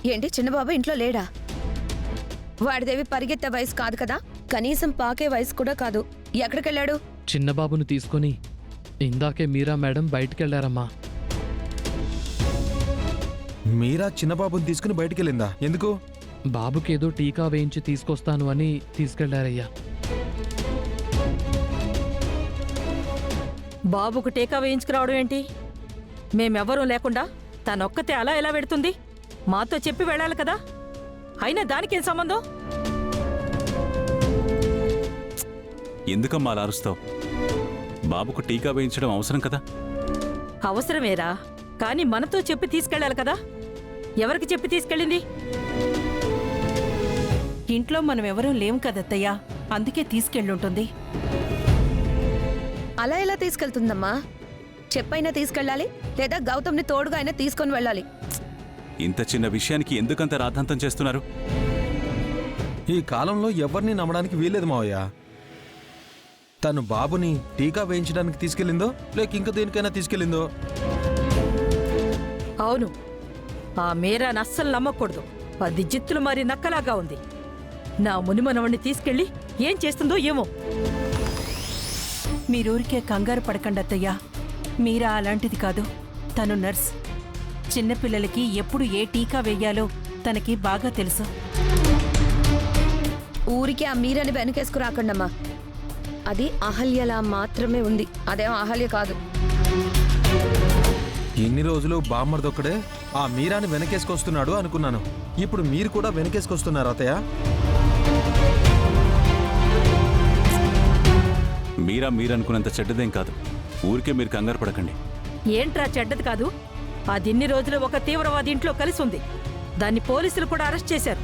ఏంటి చిన్నబాబు ఇంట్లో లేడా? వాడిదేవి పరిగెత్తే వయసు కాదు కదా, కనీసం పాకే వయసు కూడా కాదు. ఎక్కడికెళ్ళాడు? చిన్నబాబును తీసుకొని ఇందాకే మీరా మేడం బయటికెళ్లారమ్మా. మీరా చిన్నబాబుని తీసుకుని బయటికెళ్ళిందా? ఎందుకు? బాబుకేదో టీకా వేయించి తీసుకొస్తాను అని తీసుకెళ్లారయ్యా. బాబుకు టీకా వేయించుకురావడం ఏంటి? మేమెవ్వరూ లేకుండా తనొక్కతే అలా ఎలా పెడుతుంది? మాతో చెప్పి వెళ్ళాలి కదా. అయినా దానికేం సంబంధం? ఎందుకమ్మా అలా అరుస్తావు? బాబుకు టీకా వేయించడం అవసరం కదా. అవసరమేరా, కానీ మనతో చెప్పి తీసుకెళ్ళాలి కదా. ఎవరికి చెప్పి తీసుకెళ్ళింది? ఇంట్లో మనం ఎవరూ లేం కదత్తయ్యా, అందుకే తీసుకెళ్ళుంటుంది. అలా ఎలా తీసుకెళ్తుందమ్మా? చెప్పైనా తీసుకెళ్ళాలి, లేదా గౌతమ్ని తోడుగా అయినా తీసుకొని వెళ్ళాలి. ఇంత చిన్న విషయానికి ఎందుకంత రాద్ధాంతం చేస్తున్నారు? ఈ కాలంలో ఎవరిని నమ్మడానికి వీల్లేదు మావయ్య. తను బాబుని టీకా వేయించడానికి తీసుకెళ్ళిందో లేక ఇంక దేనికైనా తీసుకెళ్ళిందో? అవును, ఆ మీరాని అస్సలు నమ్మకూడదు. అది జిత్తులు మరి నక్కలాగా ఉంది. నా మునిమనవణ్ణి తీసుకెళ్ళి ఏం చేస్తుందో ఏమో. మీరూరికే కంగారు పడకండి అత్తయ్యా, మీరా అలాంటిది కాదు. తను నర్స్. చిన్నపిల్లలకి ఎప్పుడు ఏ టీకా వేయాలో తనకి బాగా తెలుసు. ఊరికి ఆ మీరని వెనకేసుకురాకండమ్మా. అది అహల్యలా మాత్రమే ఉంది, అదేం అహల్య కాదు. ఎన్ని రోజులు బామ్మర్దొక్కడే ఆ మీరాని వెనకేసుకొస్తున్నాడు అనుకున్నాను. ఇప్పుడు మీరు కూడా వెనకేసుకొస్తున్నారు అత్తయ్య. మీరనుకున్నంత చెడ్డదేం కాదు. ఊరికే మీరు కంగారు పడకండి. ఏంట్రా చెడ్డది కాదు? అదిన్ని రోజులు ఒక తీవ్రవాది ఇంట్లో కలిసి ఉంది. దాన్ని పోలీసులు కూడా అరెస్ట్ చేశారు.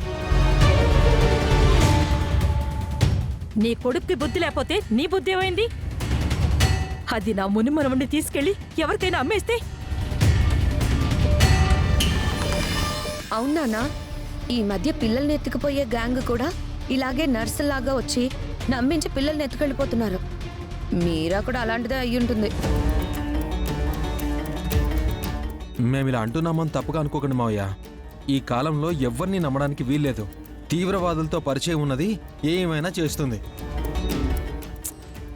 నీ కొడుక్కి బుద్ధి లేకపోతే నీ బుద్ధి ఏమైంది? అది నా మునిమనవణ్ణి తీసుకెళ్లి ఎవరికైనా అమ్మేస్తే? అవునానా, ఈ మధ్య పిల్లల్ని ఎత్తుకుపోయే గ్యాంగ్ కూడా ఇలాగే నర్సులాగా వచ్చి నమ్మించి పిల్లల్ని ఎత్తుకెళ్ళిపోతున్నారు. మీరా కూడా అలాంటిదే అయ్యుంటుంది. మేమిలా అంటున్నామని తప్పుగా అనుకోకండి మావయ్య. ఈ కాలంలో ఎవరిని నమ్మడానికి వీల్లేదు. తీవ్రవాదులతో పరిచయం ఉన్నది ఏమైనా చేస్తుంది.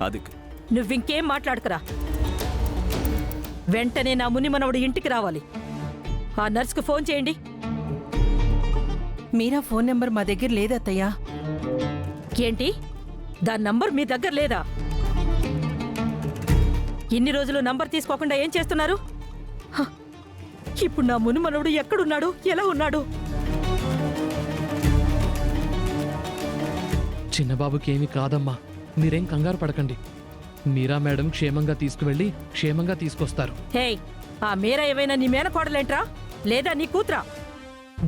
అది నువ్వింకేం మాట్లాడుకురా. వెంటనే నా మునిమనవడు ఇంటికి రావాలి. ఆ నర్సుకు ఫోన్ చేయండి. మీరా ఫోన్ నెంబర్ మా దగ్గర లేదత్తయ్యా. ఏంటి? దాని నంబర్ మీ దగ్గర లేదా? ఇన్ని రోజులు నంబర్ తీసుకోకుండా ఏం చేస్తున్నారు? హ, ఇప్పుడు నా మునిమనవడు ఎక్కడున్నాడు, ఎలా ఉన్నాడు? చిన్నబాబుకేమీ కాదమ్మా, మీరేం కంగారు పడకండి. మీరా మేడం క్షేమంగా తీసుకువెళ్ళి క్షేమంగా తీసుకొస్తారు. హే, ఆ మీరా ఏమైనా నీ మేనకోడలేంట్రా లేదా నీ కూతురా?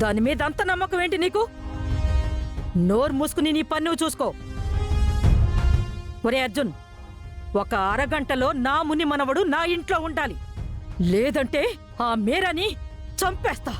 దాని మీద అంత నమ్మకం ఏంటి నీకు? నోరు మూసుకుని నీ పన్ను చూసుకో. ఒరే అర్జున్, ఒక అరగంటలో నా ముని మనవడు నా ఇంట్లో ఉండాలి. లేదంటే ఆ మీరాని చంపేస్తా.